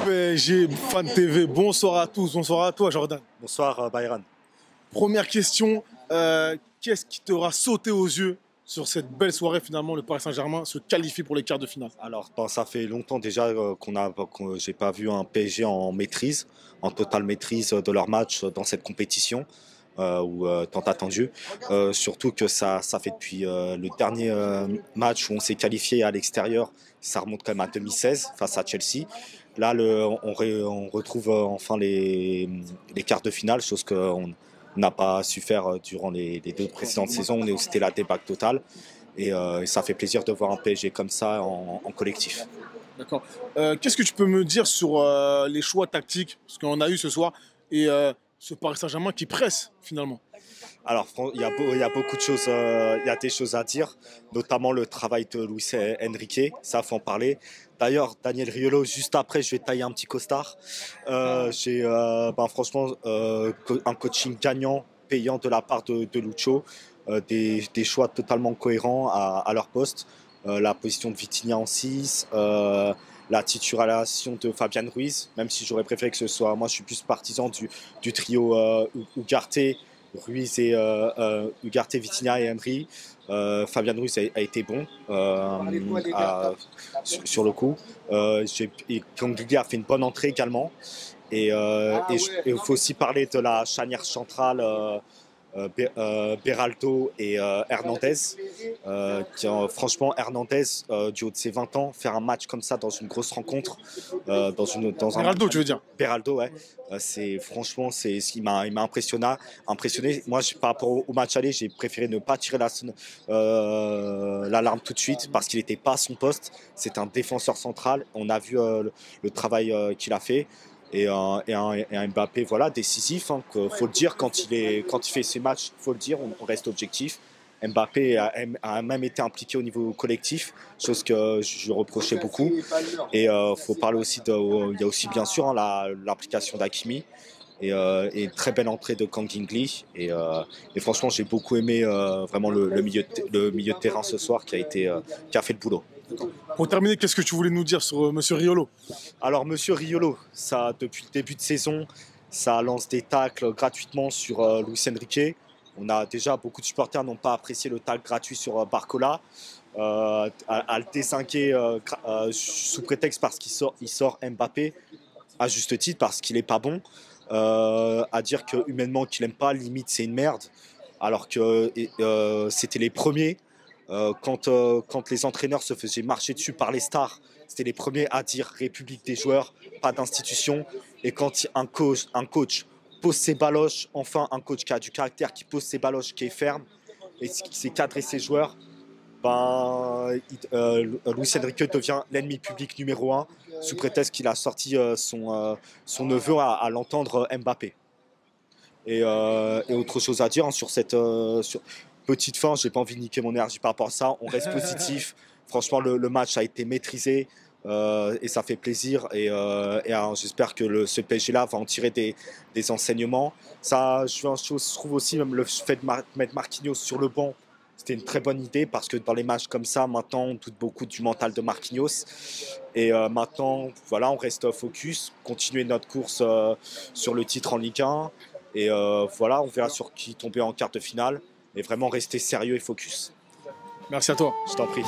PSG, Fan TV, bonsoir à tous, bonsoir à toi Jordan. Bonsoir Bayran. Première question, qu'est-ce qui t'aura sauté aux yeux sur cette belle soirée finalement, le Paris Saint-Germain se qualifie pour les quarts de finale? Alors, ça fait longtemps déjà que j'ai pas vu un PSG en maîtrise, en totale maîtrise de leur match dans cette compétition, tant attendu. Surtout que ça fait depuis le dernier match où on s'est qualifié à l'extérieur, ça remonte quand même à 2016 face à Chelsea. Là, on retrouve enfin les quarts de finale, chose qu'on n'a pas su faire durant les deux précédentes saisons. C'était la débâcle totale. Et ça fait plaisir de voir un PSG comme ça en collectif. D'accord. Qu'est-ce que tu peux me dire sur les choix tactiques, parce qu'on a eu ce soir, et ce Paris Saint-Germain qui presse finalement? Alors, il y a beaucoup de choses, il y a des choses à dire, notamment le travail de Luis Enrique, ça, faut en parler. D'ailleurs, Daniel Riolo, juste après, je vais tailler un petit costard. Franchement, un coaching gagnant, payant de la part de Lucho, des choix totalement cohérents à leur poste. La position de Vitinha en 6, la titularisation de Fabian Ruiz, même si j'aurais préféré que ce soit, moi je suis plus partisan du trio Ugarte, Ruiz et Ugarte, Vitinha et Emery. Fabian Ruiz a été bon sur le coup. Kangli a fait une bonne entrée également. Et il faut aussi parler de la charnière centrale Beraldo et Hernandez. Franchement, Hernandez, du haut de ses 20 ans, faire un match comme ça dans une grosse rencontre, Beraldo, tu veux dire? Beraldo, ouais. Franchement, il m'a impressionné. Moi, par rapport au match aller, j'ai préféré ne pas tirer l'alarme tout de suite parce qu'il n'était pas à son poste. C'est un défenseur central. On a vu le travail qu'il a fait. Et un Mbappé, voilà, décisif, hein, faut le dire, quand il fait ses matchs, faut le dire, on reste objectif. Mbappé a même été impliqué au niveau collectif, chose que je reprochais beaucoup. Et faut parler aussi il y a aussi bien sûr hein, l'implication d'Hakimi et une très belle entrée de Kang In-lee. Et franchement, j'ai beaucoup aimé vraiment le milieu de terrain ce soir qui a fait le boulot. Pour terminer, qu'est-ce que tu voulais nous dire sur Monsieur Riolo? Alors, Monsieur Riolo, ça, depuis le début de saison, ça lance des tacles gratuitement sur Luis Enrique. On a déjà beaucoup de supporters n'ont pas apprécié le tacle gratuit sur Barcola. À le désinguer sous prétexte parce qu'il sort Mbappé, à juste titre, parce qu'il n'est pas bon. À dire que humainement qu'il n'aime pas, limite c'est une merde. Alors que c'était les premiers. Quand les entraîneurs se faisaient marcher dessus par les stars, c'était les premiers à dire République des joueurs, pas d'institution. Et quand un coach pose ses baloches, enfin un coach qui a du caractère, qui pose ses baloches, qui est ferme et qui sait cadrer ses joueurs, Luis Enrique devient l'ennemi public numéro 1 sous prétexte qu'il a sorti son neveu à l'entendre Mbappé. Et autre chose à dire hein, sur cette petite fin, j'ai pas envie de niquer mon énergie par rapport à ça. On reste positif. Franchement, le match a été maîtrisé et ça fait plaisir. Et j'espère que ce PSG-là va en tirer des enseignements. Je trouve aussi même le fait de mettre Marquinhos sur le banc, c'était une très bonne idée parce que dans les matchs comme ça, maintenant, on doute beaucoup du mental de Marquinhos. Et maintenant, voilà, on reste focus, continuer notre course sur le titre en Ligue 1. Et voilà, on verra sur qui tomber en quart de finale. Et vraiment rester sérieux et focus. Merci à toi. Je t'en prie.